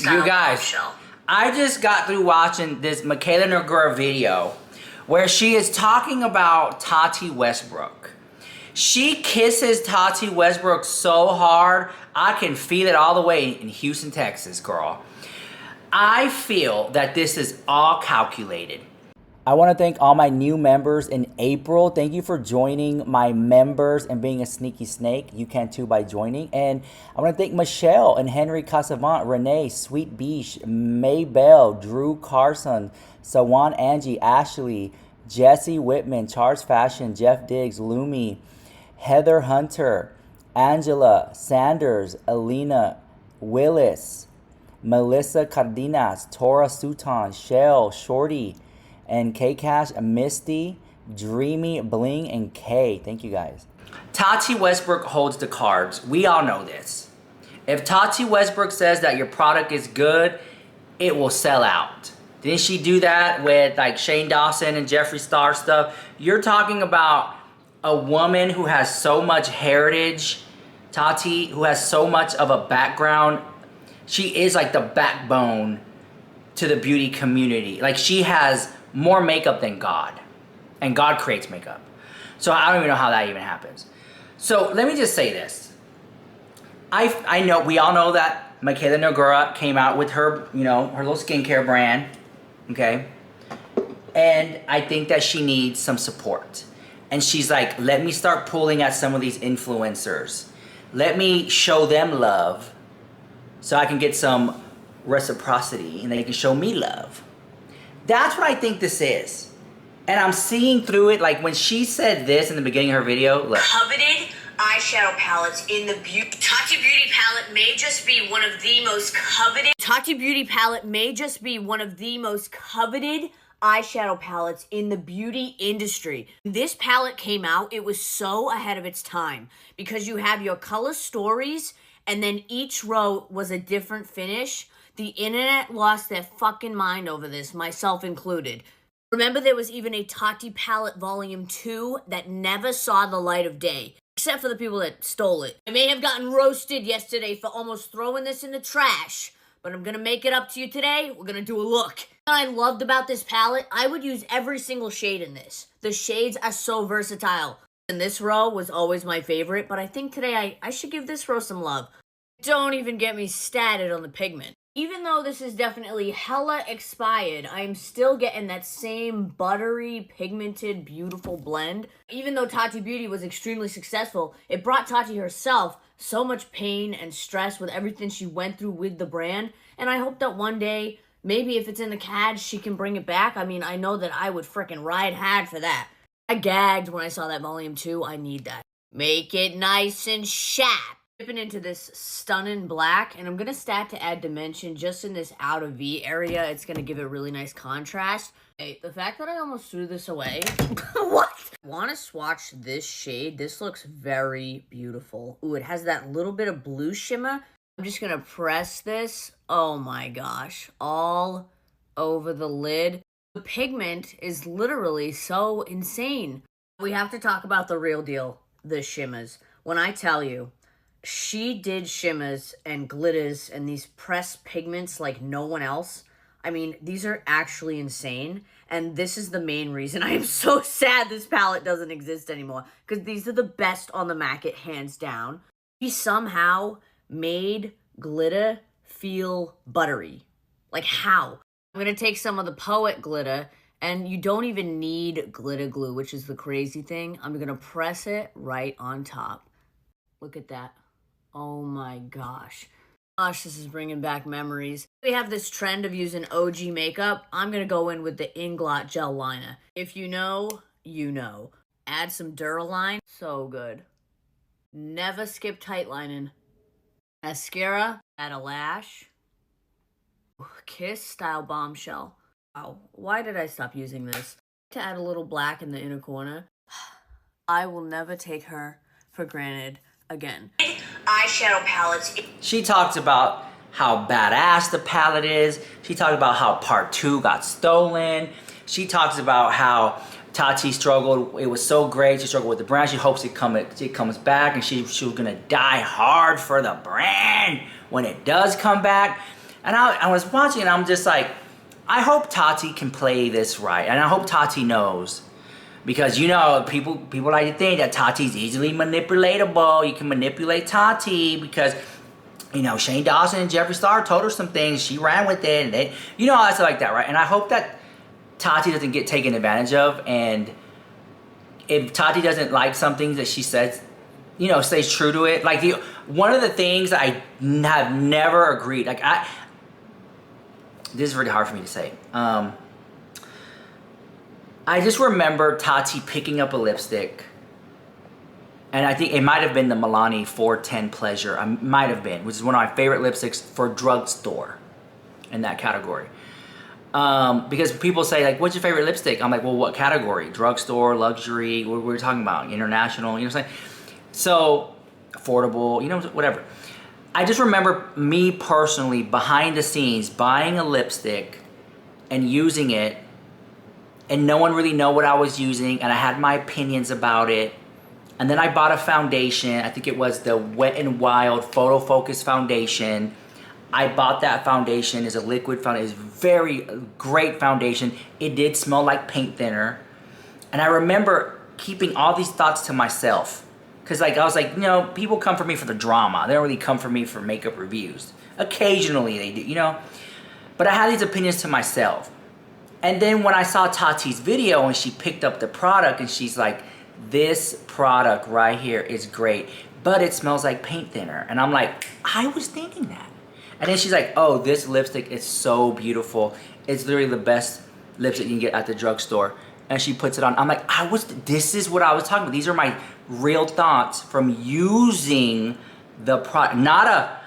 You guys, I just got through watching this MIKAYLA NOGUEIRA video where she is talking about Tati Westbrook. She kisses Tati Westbrook so hard, I can feel it all the way in Houston, Texas, girl. I feel that this is all calculated. I want to thank all my new members in April. Thank you for joining my members and being a sneaky snake. You can too by joining. And I want to thank Michelle and Henry Casavant, Renee, Sweet Beach, Maybell, Drew Carson, Sawan Angie, Ashley, Jesse Whitman, Charles Fashion, Jeff Diggs, Lumi, Heather Hunter, Angela, Sanders, Alina, Willis, Melissa Cardenas, Tora Sutan, Shell, Shorty, and K-Cash, Misty, Dreamy, Bling, and Kay. Thank you guys. Tati Westbrook holds the cards. We all know this. If Tati Westbrook says that your product is good, it will sell out. Didn't she do that with like Shane Dawson and Jeffree Star stuff? You're talking about a woman who has so much heritage, Tati, who has so much of a background. She is like the backbone to the beauty community. Like she has more makeup than God. And God creates makeup. So I don't even know how that even happens. So let me just say this. I know, we all know that MIKAYLA NOGUEIRA came out with her, you know, her little skincare brand. Okay? And I think that she needs some support. And she's like, let me start pulling at some of these influencers. Let me show them love so I can get some reciprocity and they can show me love. That's what I think this is. And I'm seeing through it, like when she said this in the beginning of her video, look. Coveted eyeshadow palettes in the Tati Beauty palette may just be one of the most coveted. Tati Beauty palette may just be one of the most coveted eyeshadow palettes in the beauty industry. This palette came out, it was so ahead of its time because you have your color stories and then each row was a different finish. The internet lost their fucking mind over this, myself included. Remember there was even a Tati palette volume 2 that never saw the light of day, except for the people that stole it. I may have gotten roasted yesterday for almost throwing this in the trash, but I'm gonna make it up to you today. We're gonna do a look. What I loved about this palette, I would use every single shade in this. The shades are so versatile. And this row was always my favorite, but I think today I should give this row some love. Don't even get me started on the pigment. Even though this is definitely hella expired, I'm still getting that same buttery, pigmented, beautiful blend. Even though Tati Beauty was extremely successful, it brought Tati herself so much pain and stress with everything she went through with the brand. And I hope that one day, maybe if it's in the CAD, she can bring it back. I mean, I know that I would frickin' ride hard for that. I gagged when I saw that volume 2. I need that. Make it nice and sharp. Dipping into this stunning black, and I'm going to start to add dimension just in this outer V area. It's going to give it really nice contrast. Hey, the fact that I almost threw this away. What? Want to swatch this shade? This looks very beautiful. Ooh, it has that little bit of blue shimmer. I'm just going to press this. Oh my gosh. All over the lid. The pigment is literally so insane. We have to talk about the real deal, the shimmers. When I tell you, she did shimmers and glitters and these pressed pigments like no one else. I mean, these are actually insane. And this is the main reason I am so sad this palette doesn't exist anymore. Because these are the best on the market, hands down. She somehow made glitter feel buttery. Like how? I'm going to take some of the Poet glitter. And you don't even need glitter glue, which is the crazy thing. I'm going to press it right on top. Look at that. Oh my gosh. Gosh, this is bringing back memories. We have this trend of using OG makeup. I'm going to go in with the Inglot gel liner. If you know, you know. Add some Duraline. So good. Never skip tight lining. Mascara. Add a lash. Kiss Style Bombshell. Wow. Why did I stop using this? To add a little black in the inner corner. I will never take her for granted again. Eyeshadow palettes. She talks about how badass the palette is. She talks about how part 2 got stolen. She talks about how Tati struggled. It was so great. She struggled with the brand. She hopes it comes back, and she was gonna die hard for the brand when it does come back. And I was watching and I'm just like, I hope Tati can play this right. And I hope Tati knows. Because, you know, people like to think that Tati's easily manipulatable. You can manipulate Tati because, you know, Shane Dawson and Jeffree Star told her some things. She ran with it. And they, you know, all that stuff like that, right? And I hope that Tati doesn't get taken advantage of. And if Tati doesn't like some things that she says, you know, stays true to it. Like, one of the things I have never agreed, like, this is really hard for me to say. I just remember Tati picking up a lipstick, and I think it might have been the Milani 410 Pleasure. I might have been, which is one of my favorite lipsticks for drugstore in that category. Because people say, like, what's your favorite lipstick? I'm like, well, what category? Drugstore, luxury, what we're talking about, international, you know what I'm saying? So, affordable, you know, whatever. I just remember me personally, behind the scenes, buying a lipstick and using it, and no one really know what I was using, and I had my opinions about it. And then I bought a foundation. I think it was the Wet n Wild Photo Focus Foundation. I bought that foundation as a liquid foundation. It's very great foundation. It did smell like paint thinner. And I remember keeping all these thoughts to myself. Because, like, I was like, you know, people come for me for the drama. They don't really come for me for makeup reviews. Occasionally they do, you know. But I had these opinions to myself. And then when I saw Tati's video and she picked up the product and she's like, this product right here is great, but it smells like paint thinner. And I'm like, I was thinking that. And then she's like, oh, this lipstick is so beautiful. It's literally the best lipstick you can get at the drugstore. And she puts it on. I'm like, this is what I was talking about. These are my real thoughts from using the product. Not a,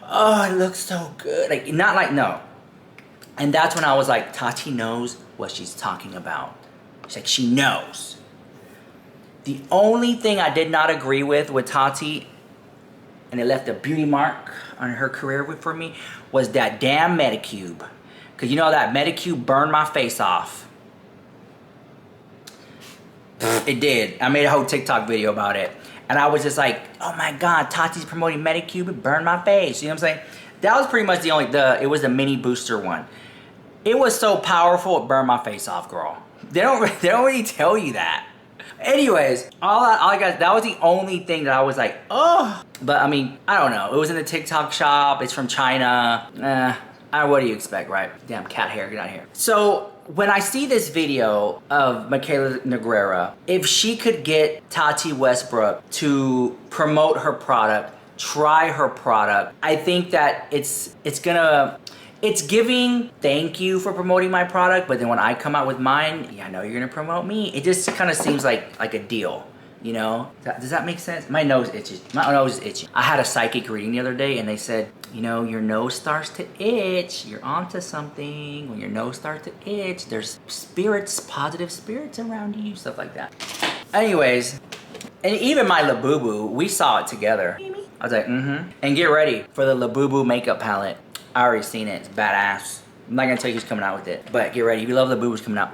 oh, it looks so good. Like, not like, no. And that's when I was like, Tati knows what she's talking about. She's like, she knows. The only thing I did not agree with Tati, and it left a beauty mark on her career for me, was that damn Medicube. Because you know that Medicube burned my face off. It did. I made a whole TikTok video about it. And I was just like, oh my God, Tati's promoting Medicube, it burned my face. You know what I'm saying? That was pretty much it was the mini booster one. It was so powerful, it burned my face off, girl. They don't really tell you that. Anyways, all I got, that was the only thing that I was like, oh. But I mean, I don't know. It was in the TikTok shop. It's from China. What do you expect, right? Damn cat hair, get out of here. So when I see this video of MIKAYLA NOGUEIRA, if she could get Tati Westbrook to promote her product, try her product, I think that it's giving thank you for promoting my product, but then when I come out with mine, yeah, I know you're gonna promote me. It just kind of seems like a deal, you know? Does that make sense? My nose itches. My nose is itching. I had a psychic reading the other day and they said, you know, your nose starts to itch. You're onto something. When your nose starts to itch, there's spirits, positive spirits around you, stuff like that. Anyways, and even my Labubu, we saw it together. I was like, mm-hmm. And get ready for the Labubu makeup palette. I already seen it. It's badass. I'm not gonna tell you who's coming out with it, but get ready. If you love Labubu's coming out.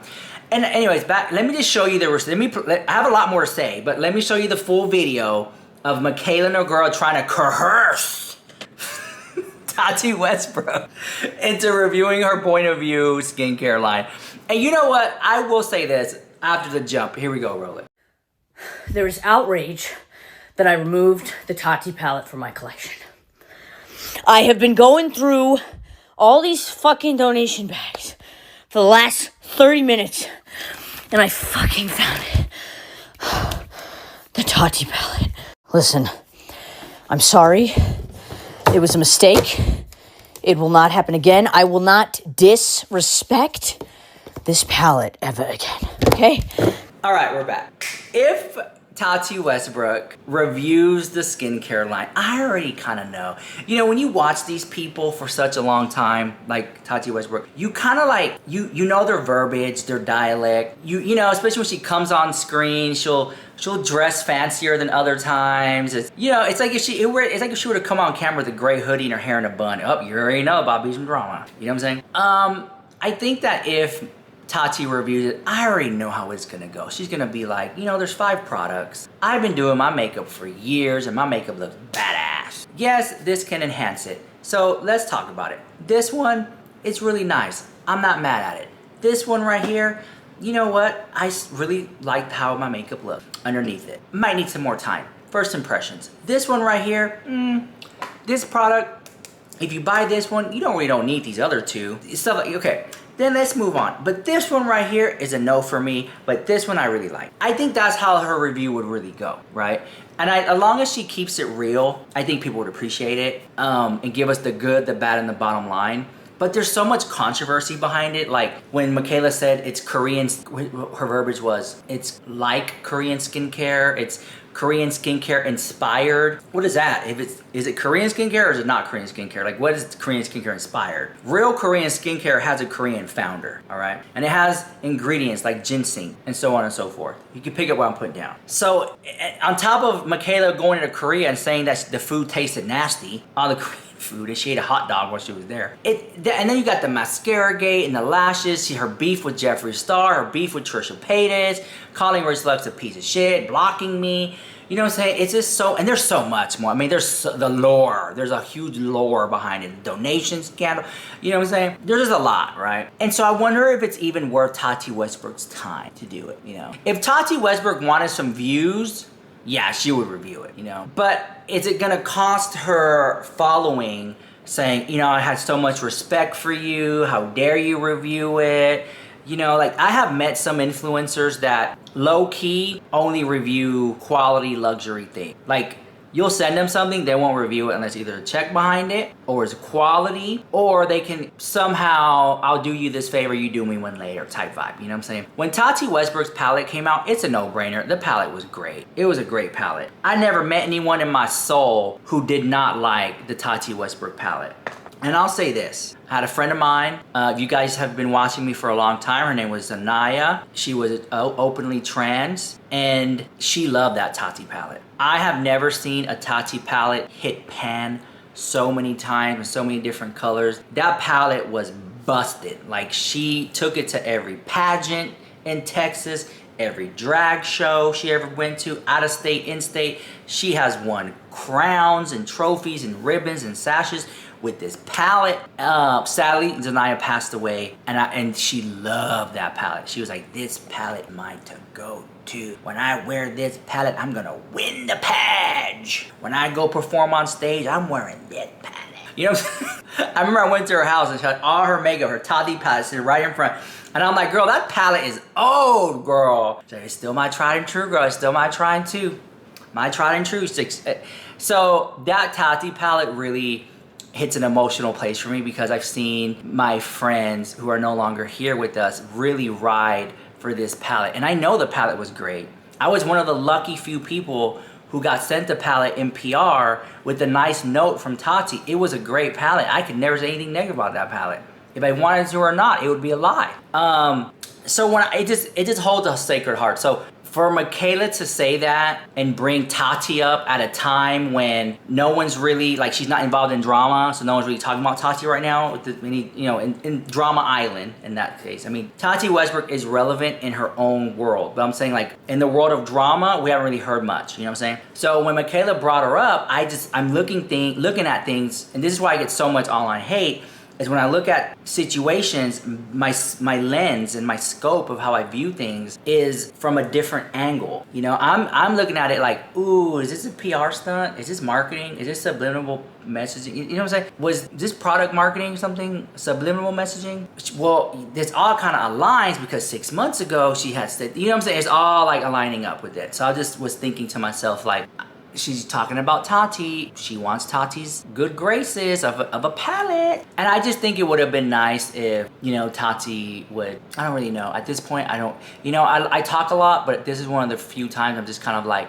And anyways, let me just show you I have a lot more to say, but let me show you the full video of MIKAYLA NOGUEIRA trying to coerce Tati Westbrook into reviewing her point of view skincare line. And you know what? I will say this after the jump. Here we go, roll it. There is outrage that I removed the Tati palette from my collection. I have been going through all these fucking donation bags for the last 30 minutes, and I fucking found it. The Tati palette. Listen, I'm sorry. It was a mistake. It will not happen again. I will not disrespect this palette ever again, okay? All right, we're back. If Tati Westbrook reviews the skincare line, I already kind of know. You know, when you watch these people for such a long time, like Tati Westbrook, you kind of like, you know their verbiage, their dialect. You know, especially when she comes on screen, she'll dress fancier than other times. It's, you know, it's like if she would have come on camera with a gray hoodie and her hair in a bun. Oh, you already know about some drama. You know what I'm saying? I think that if Tati reviews it, I already know how it's gonna go. She's gonna be like, you know, there's 5 products. I've been doing my makeup for years and my makeup looks badass. Yes, this can enhance it. So let's talk about it. This one, it's really nice. I'm not mad at it. This one right here, you know what? I really liked how my makeup looked underneath it. Might need some more time. First impressions. This one right here, this product, if you buy this one, you really don't need these other two. Stuff like, okay, then let's move on. But this one right here is a no for me, but this one I really like. I think that's how her review would really go, right? And as long as she keeps it real, I think people would appreciate it and give us the good, the bad, and the bottom line. But there's so much controversy behind it. Like when MIKAYLA said it's Korean, her verbiage was, it's like Korean skincare, it's Korean skincare inspired. What is that? Is it Korean skincare or is it not Korean skincare? Like, what is Korean skincare inspired? Real Korean skincare has a Korean founder, all right? And it has ingredients like ginseng and so on and so forth. You can pick up what I'm putting down. So on top of MIKAYLA going to Korea and saying that the food tasted nasty, all the Korean food, and she ate a hot dog while she was there. And then you got the mascara gate and the lashes, her beef with Jeffree Star, her beef with Trisha Paytas, calling Rich Lux a piece of shit, blocking me. You know what I'm saying? It's just so, and there's so much more. I mean, there's the lore. There's a huge lore behind it. Donation scandal. You know what I'm saying? There's just a lot, right? And so I wonder if it's even worth Tati Westbrook's time to do it, you know? If Tati Westbrook wanted some views, yeah, she would review it, you know? But is it gonna cost her following saying, you know, I had so much respect for you, how dare you review it? You know, like I have met some influencers that low-key only review quality luxury things. Like you'll send them something, they won't review it unless either a check behind it or it's quality, or they can somehow, I'll do you this favor, you do me one later type vibe, you know what I'm saying? When Tati Westbrook's palette came out, it's a no-brainer. The palette was great. It was a great palette. I never met anyone in my soul who did not like the Tati Westbrook palette. And I'll say this, I had a friend of mine, if you guys have been watching me for a long time, her name was Zanaya. She was openly trans, and she loved that Tati palette. I have never seen a Tati palette hit pan so many times with so many different colors. That palette was busted. Like she took it to every pageant in Texas, every drag show she ever went to, out of state, in state. She has won crowns and trophies and ribbons and sashes with this palette. Sadly, Zanaya passed away, and she loved that palette. She was like, this palette mine to go to. When I wear this palette, I'm gonna win the page. When I go perform on stage, I'm wearing this palette. You know what I'm saying? I remember I went to her house and she had all her makeup, her Tati palette sitting right in front. And I'm like, girl, that palette is old, girl. So it's still my tried and true, girl. It's still my tried and true. My tried and true. So that Tati palette really hits an emotional place for me because I've seen my friends who are no longer here with us really ride for this palette. And I know the palette was great. I was one of the lucky few people who got sent the palette in PR with a nice note from Tati. It was a great palette. I could never say anything negative about that palette. If I wanted to or not, it would be a lie. So when it just holds a sacred heart. So for MIKAYLA to say that and bring Tati up at a time when no one's really, like, she's not involved in drama, so no one's really talking about Tati right now, with the, you know, in Drama Island in that case. I mean, Tati Westbrook is relevant in her own world, but I'm saying, like, in the world of drama, we haven't really heard much, you know what I'm saying? So when MIKAYLA brought her up, I'm looking at things, and this is why I get so much online hate, is when I look at situations, my lens and my scope of how I view things is from a different angle. You know, I'm looking at it like, ooh, is this a PR stunt? Is this marketing? Is this subliminal messaging? You know what I'm saying? Was this product marketing something, subliminal messaging? Well, this all kind of aligns because 6 months ago she had said, you know what I'm saying? It's all like aligning up with it. So I just was thinking to myself, like, she's talking about Tati. She wants Tati's good graces of a palette. And I just think it would have been nice if, you know, Tati would, I don't really know. At this point, I don't, you know, I talk a lot, but this is one of the few times I'm just kind of like,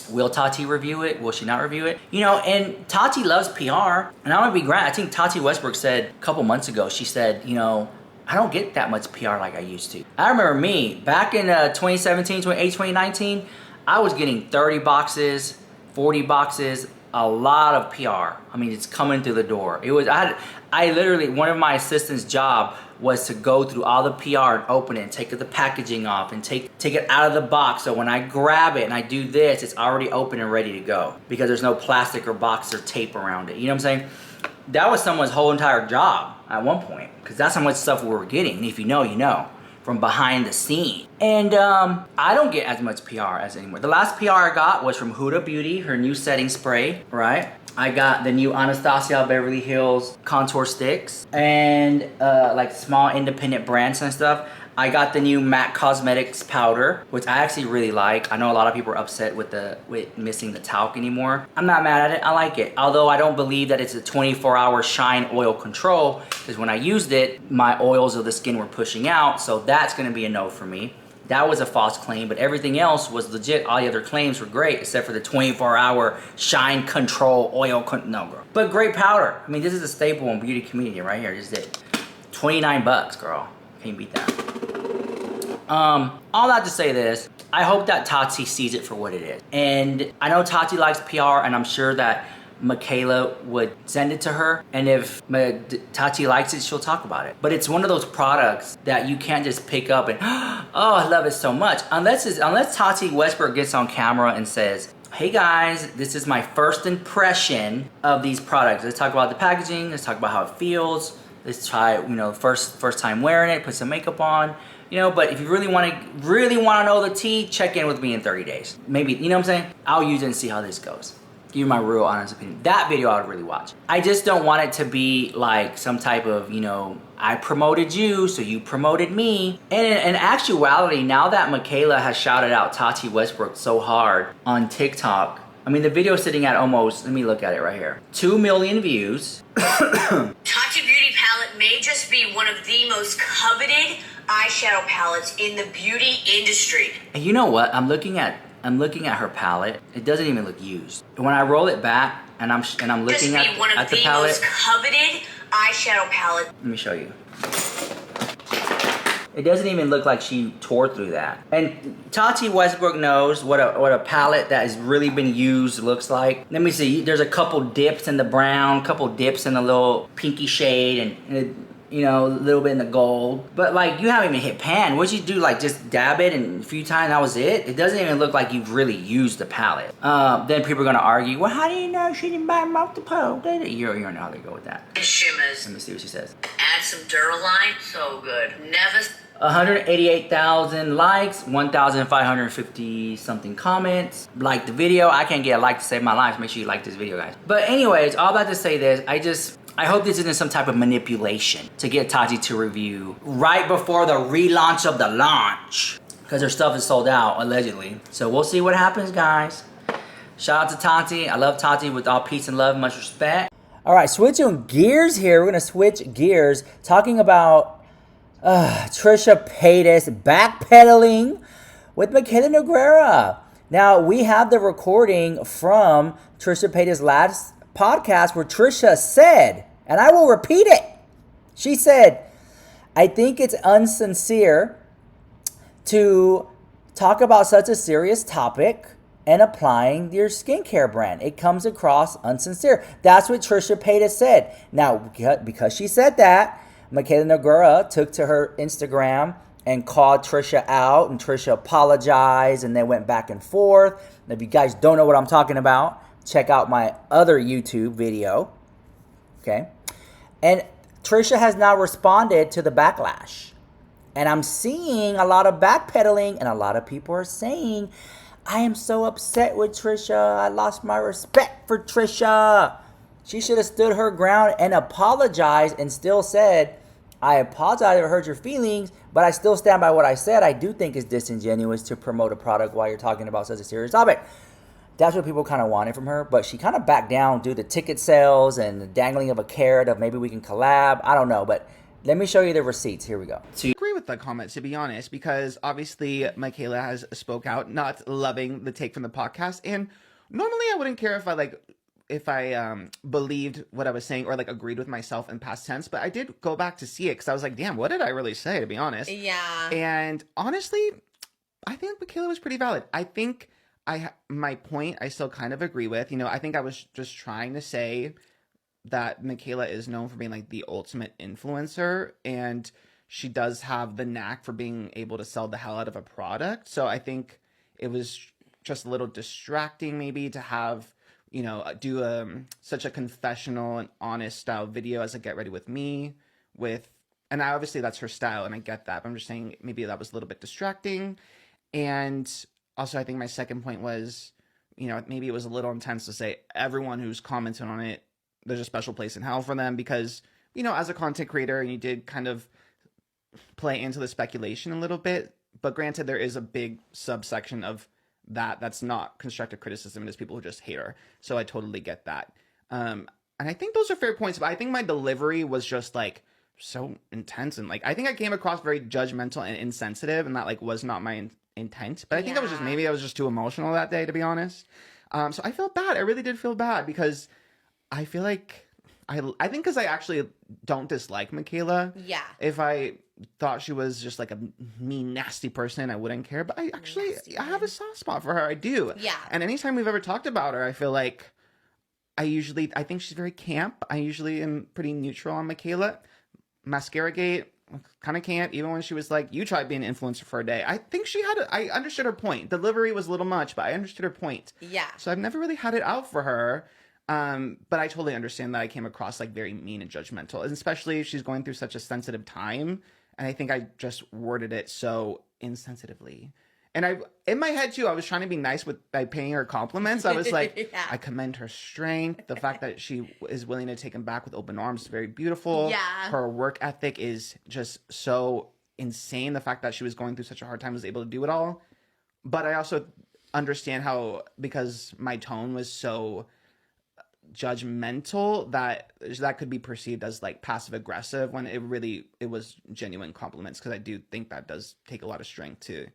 will Tati review it? Will she not review it? You know, and Tati loves PR. And I'm gonna be grand. I think Tati Westbrook said a couple months ago, she said, you know, I don't get that much PR like I used to. I remember me, back in 2017, 2019, I was getting 30 boxes, 40 boxes, a lot of PR. I mean, it's coming through the door. It was, I literally, one of my assistant's job was to go through all the PR and open it and take the packaging off and take it out of the box. So when I grab it and I do this, it's already open and ready to go because there's no plastic or box or tape around it. You know what I'm saying? that was someone's whole entire job at one point, because that's how much stuff we were getting. And if you know, you know, from behind the scene. And I don't get as much PR as anymore. The last PR I got was from Huda Beauty, her new setting spray, right? I got the new Anastasia Beverly Hills contour sticks and like small independent brands and stuff. I got the new MAC Cosmetics powder, which I actually really like. I know a lot of people are upset with missing the talc anymore. I'm not mad at it, I like it. Although I don't believe that it's a 24-hour shine oil control, because when I used it, my oils of the skin were pushing out, so that's gonna be a no for me. That was a false claim, but everything else was legit. All the other claims were great, except for the 24-hour shine control oil, no girl. But great powder. I mean, this is a staple in beauty community right here, this is it. 29 bucks, girl, can't beat that. All that to say this, I hope that Tati sees it for what it is. And I know Tati likes PR, and I'm sure that Mikayla would send it to her. And if Tati likes it, she'll talk about it. But it's one of those products that you can't just pick up and, oh, I love it so much. Unless Tati Westbrook gets on camera and says, hey guys, this is my first impression of these products. Let's talk about the packaging, let's talk about how it feels. Let's try, you know, first time wearing it, put some makeup on. You know, but if you really want to know the tea, check in with me in 30 days. Maybe, you know what I'm saying? I'll use it and see how this goes. Give you my real honest opinion. That video I would really watch. I just don't want it to be like some type of, you know, I promoted you, so you promoted me. And in actuality, now that Mikayla has shouted out Tati Westbrook so hard on TikTok, I mean, the video's sitting at almost, let me look at it right here, 2 million views. Tati Beauty palette may just be one of the most coveted eyeshadow palettes in the beauty industry. And you know what? I'm looking at her palette. It doesn't even look used. When I roll it back and I'm looking at the palette. One of the most coveted eyeshadow palette. Let me show you. It doesn't even look like she tore through that. And Tati Westbrook knows what a palette that has really been used looks like. Let me see. There's a couple dips in the brown, couple dips in the little pinky shade, and you know, a little bit in the gold. But like, you haven't even hit pan. What'd you do? Like, just dab it and a few times, that was it? It doesn't even look like you've really used the palette. Then people are gonna argue, well, how do you know she didn't buy multiple? You don't know how they go with that. Shimmers. Let me see what she says. Add some Duraline, so good. Never. 188,000 likes, 1,550 something comments. Like the video. I can't get a like to save my life. Make sure you like this video, guys. But anyways, all about to say this, I hope this isn't some type of manipulation to get Tati to review right before the relaunch of the launch, because her stuff is sold out, allegedly. So we'll see what happens, guys. Shout out to Tati. I love Tati with all peace and love, much respect. All right, switching gears here. We're going to switch gears, talking about Trisha Paytas backpedaling with MIKAYLA Nogueira. Now, we have the recording from Trisha Paytas' last podcast where Trisha said, and I will repeat it. She said, I think it's unsincere to talk about such a serious topic and applying your skincare brand. It comes across unsincere. That's what Trisha Paytas said. Now, because she said that, MIKAYLA Nogueira took to her Instagram and called Trisha out, and Trisha apologized, and they went back and forth. And if you guys don't know what I'm talking about, check out my other YouTube video, okay? And Trisha has now responded to the backlash. And I'm seeing a lot of backpedaling, and a lot of people are saying, I am so upset with Trisha. I lost my respect for Trisha. She should have stood her ground and apologized and still said, I apologize if I hurt your feelings, but I still stand by what I said. I do think it's disingenuous to promote a product while you're talking about such a serious topic. That's what people kind of wanted from her, but she kind of backed down due to ticket sales and the dangling of a carrot of maybe we can collab. I don't know, but let me show you the receipts. Here we go. I agree with the comment, to be honest, because obviously Mikayla has spoke out, not loving the take from the podcast. And normally I wouldn't care if I believed what I was saying or like agreed with myself in past tense, but I did go back to see it because I was like, damn, what did I really say, to be honest? Yeah. And honestly, I think Mikayla was pretty valid. I think my point I still kind of agree with. You know, I think I was just trying to say that Mikayla is known for being like the ultimate influencer, and she does have the knack for being able to sell the hell out of a product. So I think it was just a little distracting maybe to have, you know, do such a confessional and honest style video as a Get Ready With Me and obviously that's her style and I get that, but I'm just saying maybe that was a little bit distracting. And also I think my second point was, you know, maybe it was a little intense to say everyone who's commented on it, there's a special place in hell for them because, you know, as a content creator, you did kind of play into the speculation a little bit, but granted there is a big subsection of that's not constructive criticism and it's people who just hate her. So I totally get that. And I think those are fair points, but I think my delivery was just like so intense and like I think I came across very judgmental and insensitive and that like was not my intent. But I think I was just too emotional that day, to be honest. So I felt bad. I really did feel bad because I feel like I think because I actually don't dislike MIKAYLA. Yeah. If I thought she was just like a mean, nasty person, I wouldn't care. But I actually, I have a soft spot for her. I do. Yeah. And anytime we've ever talked about her, I feel like I think she's very camp. I usually am pretty neutral on MIKAYLA. Mascara Gate, kind of camp. Even when she was like, you tried being an influencer for a day. I think I understood her point. Delivery was a little much, but I understood her point. Yeah. So I've never really had it out for her. But I totally understand that I came across like very mean and judgmental, and especially if she's going through such a sensitive time. And I think I just worded it so insensitively. And in my head too, I was trying to be nice by paying her compliments. I was like, yeah. I commend her strength. The fact that she is willing to take him back with open arms is very beautiful. Yeah. Her work ethic is just so insane. The fact that she was going through such a hard time was able to do it all. But I also understand how, because my tone was so judgmental, that could be perceived as like passive aggressive when it was genuine compliments, because I do think that does take a lot of strength to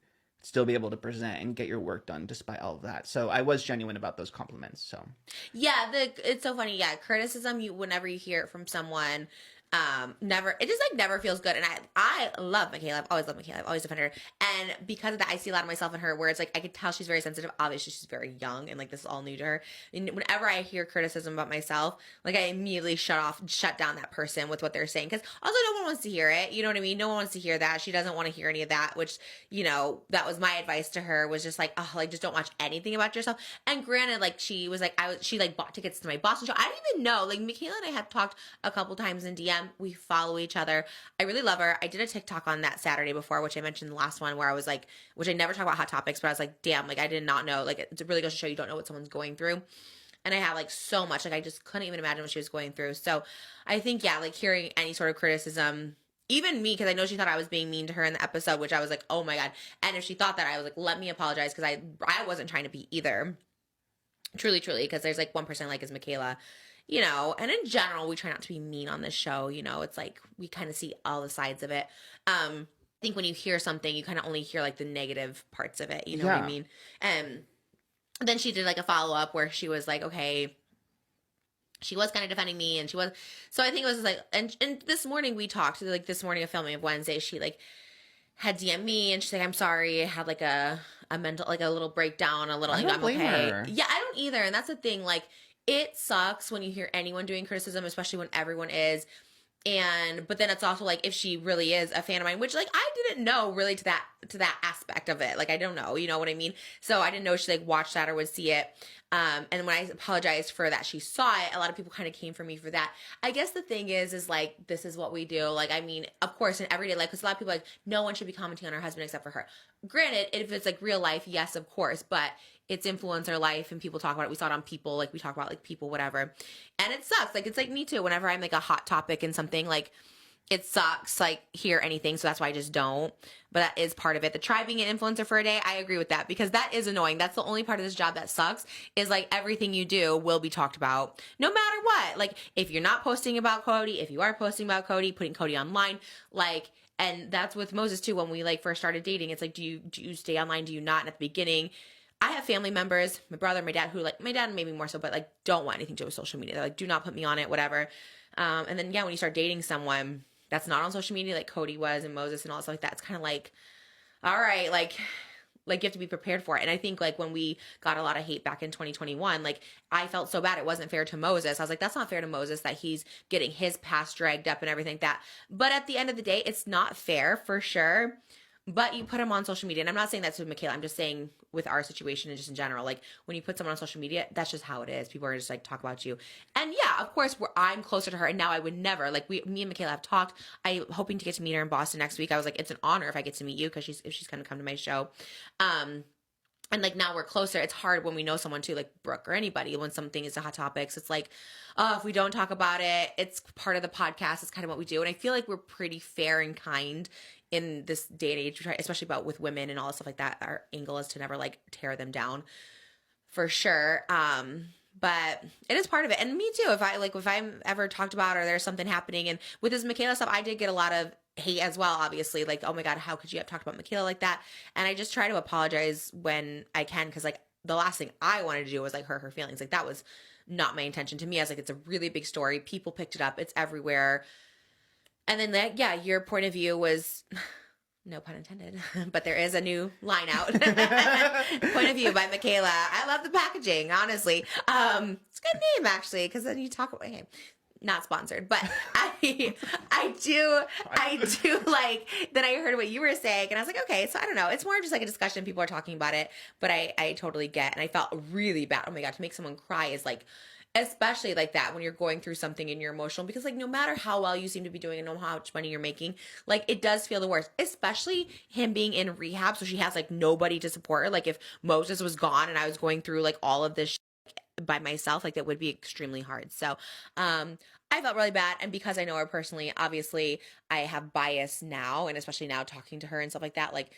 still be able to present and get your work done despite all of that. So I was genuine about those compliments. So yeah, it's so funny. Yeah, criticism, whenever you hear it from someone, it just like never feels good. And I love MIKAYLA. I've always loved MIKAYLA. I've always defended her. And because of that, I see a lot of myself in her, where it's like I could tell she's very sensitive. Obviously, she's very young and like this is all new to her. And whenever I hear criticism about myself, like I immediately shut down that person with what they're saying, because also no one wants to hear it. You know what I mean? No one wants to hear that. She doesn't want to hear any of that, which, you know, that was my advice to her, was just like, oh, like just don't watch anything about yourself. And granted, like she was like, she like bought tickets to my Boston show. I didn't even know. Like MIKAYLA and I have talked a couple times in DM. We follow each other. I really love her. I did a TikTok on that Saturday before, which I mentioned in the last one, where I was like, which I never talk about hot topics, but I was like, damn, like I did not know. Like it really goes to show you don't know what someone's going through. And I have like so much, like I just couldn't even imagine what she was going through. So I think, yeah, like hearing any sort of criticism, even me, because I know she thought I was being mean to her in the episode, which I was like, oh my God. And if she thought that, I was like, let me apologize, because I wasn't trying to be either. Truly, because there's like one person like is MIKAYLA, you know, and in general, we try not to be mean on this show. You know, it's like we kind of see all the sides of it. I think when you hear something, you kind of only hear like the negative parts of it. You know what I mean? Then she did like a follow up where she was like, okay, she was kind of defending me, and she was. So I think it was like, and this morning we talked, like this morning of filming of Wednesday, she like had DM'd me and she's like, I'm sorry, I had like a mental, like a little breakdown, a little, I like, don't I'm blame okay. her. Yeah, I don't either. And that's the thing, like, it sucks when you hear anyone doing criticism, especially when everyone is. But then it's also like, if she really is a fan of mine, which like I didn't know really to that aspect of it. Like I don't know, you know what I mean? So I didn't know she like watched that or would see it. And when I apologized for that, she saw it. A lot of people kind of came for me for that. I guess the thing is like, this is what we do. Like, I mean, of course, in everyday life, because a lot of people are like, no one should be commenting on her husband except for her. Granted, if it's like real life, yes, of course, but it's influencer life and people talk about it. We saw it on People, like we talk about like People, whatever. And it sucks. Like, it's like me too. Whenever I'm like a hot topic in something, like it sucks, like hear anything. So that's why I just don't. But that is part of it. The try being an influencer for a day, I agree with that, because that is annoying. That's the only part of this job that sucks, is like everything you do will be talked about no matter what. Like if you're not posting about Cody, if you are posting about Cody, putting Cody online, like, and that's with Moses too. When we like first started dating, it's like, do you stay online? Do you not? And at the beginning, I have family members, my brother, my dad, who like, my dad maybe more so, but like don't want anything to do with social media. They're like, do not put me on it, whatever. And then yeah, when you start dating someone that's not on social media, like Cody was and Moses and all stuff like that, it's kind of like, all right, like you have to be prepared for it. And I think like when we got a lot of hate back in 2021, like I felt so bad. It wasn't fair to Moses. I was like, that's not fair to Moses that he's getting his past dragged up and everything like that. But at the end of the day, it's not fair for sure. but you put them on social media. And I'm not saying that's with MIKAYLA. I'm just saying with our situation and just in general, like when you put someone on social media, that's just how it is. People are just like talk about you. And yeah, of course, I'm closer to her. And now I would never, like me and MIKAYLA have talked. I'm hoping to get to meet her in Boston next week. I was like, it's an honor if I get to meet you because if she's going to come to my show. And like now we're closer. It's hard when we know someone too, like Brooke or anybody, when something is a hot topic. So it's like, oh, if we don't talk about it, it's part of the podcast. It's kind of what we do. And I feel like we're pretty fair and kind in this day and age, especially about with women and all that stuff like that. Our angle is to never like tear them down for sure. But it is part of it. And me too. If I'm ever talked about or there's something happening, and with this MIKAYLA stuff, I did get a lot of hate as well, obviously, like, oh my God, how could you have talked about MIKAYLA like that? And I just try to apologize when I can, because like the last thing I wanted to do was like hurt her feelings. Like that was not my intention. To me, I was like, it's a really big story. People picked it up. It's everywhere. And then that, yeah, your point of view was, no pun intended, but there is a new line out. Point of view by MIKAYLA. I love the packaging, honestly. It's a good name actually, because then you talk about, hey, not sponsored, but I do like that. I heard what you were saying and I was like, okay, so I don't know. It's more just like a discussion. People are talking about it, but I totally get, and I felt really bad. Oh my God, to make someone cry is like, especially like that when you're going through something and you're emotional, because like no matter how well you seem to be doing and know how much money you're making, like it does feel the worst, especially him being in rehab. So she has like nobody to support her. Like if Moses was gone and I was going through like all of this by myself, like that would be extremely hard. So I felt really bad, and because I know her personally, obviously I have bias now, and especially now talking to her and stuff like that, like,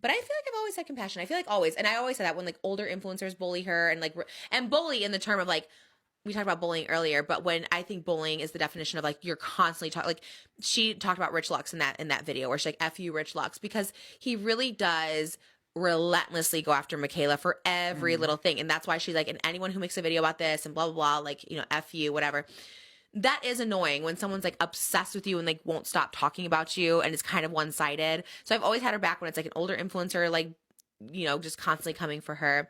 but I feel like I've always had compassion. I feel like always, and I always say that when like older influencers bully her, and like, and bully in the term of like, we talked about bullying earlier, but when I think bullying is the definition of like you're constantly talking, like she talked about Rich Lux in that video where she's like, F you Rich Lux, because he really does relentlessly go after MIKAYLA for every little thing. And that's why she's like, and anyone who makes a video about this and blah, blah, blah, like, you know, F you, whatever. That is annoying when someone's like obsessed with you and like won't stop talking about you, and it's kind of one-sided. So I've always had her back when it's like an older influencer, like, you know, just constantly coming for her.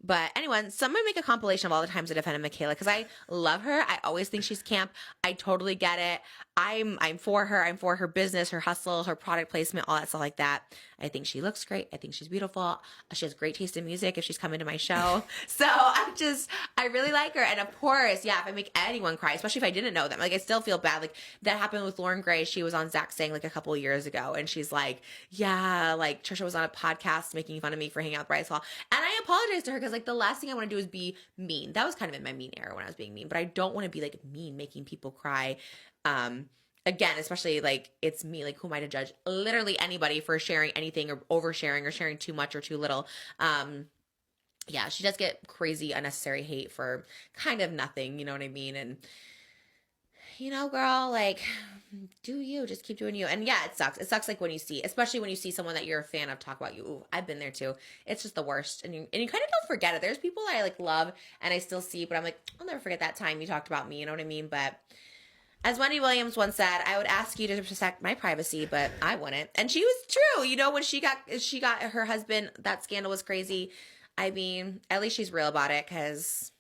But anyway, someone make a compilation of all the times I defended MIKAYLA, because I love her. I always think she's camp. I totally get it. I'm for her. I'm for her business, her hustle, her product placement, all that stuff like that. I think she looks great. I think she's beautiful. She has great taste in music if she's coming to my show. So I really like her. And of course, yeah, if I make anyone cry, especially if I didn't know them, like I still feel bad. Like that happened with Lauren Gray. She was on Zach Sang like a couple of years ago, and she's like, yeah, like Trisha was on a podcast making fun of me for hanging out with Bryce Hall. And I apologized to her because like the last thing I want to do is be mean. That was kind of in my mean era when I was being mean, but I don't want to be like mean, making people cry. Again, especially like it's me, like who am I to judge literally anybody for sharing anything or oversharing or sharing too much or too little. Yeah, she does get crazy unnecessary hate for kind of nothing, you know what I mean? And you know, girl, like, do you just keep doing you. And yeah, it sucks. It sucks like when you see, especially when you see someone that you're a fan of talk about you. Ooh, I've been there too. It's just the worst. And you kind of don't forget it. There's people that I like love and I still see, but I'm like, I'll never forget that time you talked about me, you know what I mean? But as Wendy Williams once said, I would ask you to protect my privacy, but I wouldn't. And she was true. You know, when she got her husband, that scandal was crazy. I mean, at least she's real about it, because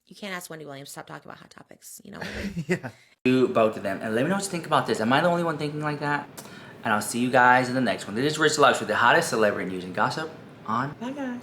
you can't ask Wendy Williams to stop talking about hot topics, you know? Yeah. You both of them, and let me know what you think about this. Am I the only one thinking like that? And I'll see you guys in the next one. This is Rich Lux with the hottest celebrity news and gossip on Bye Guys.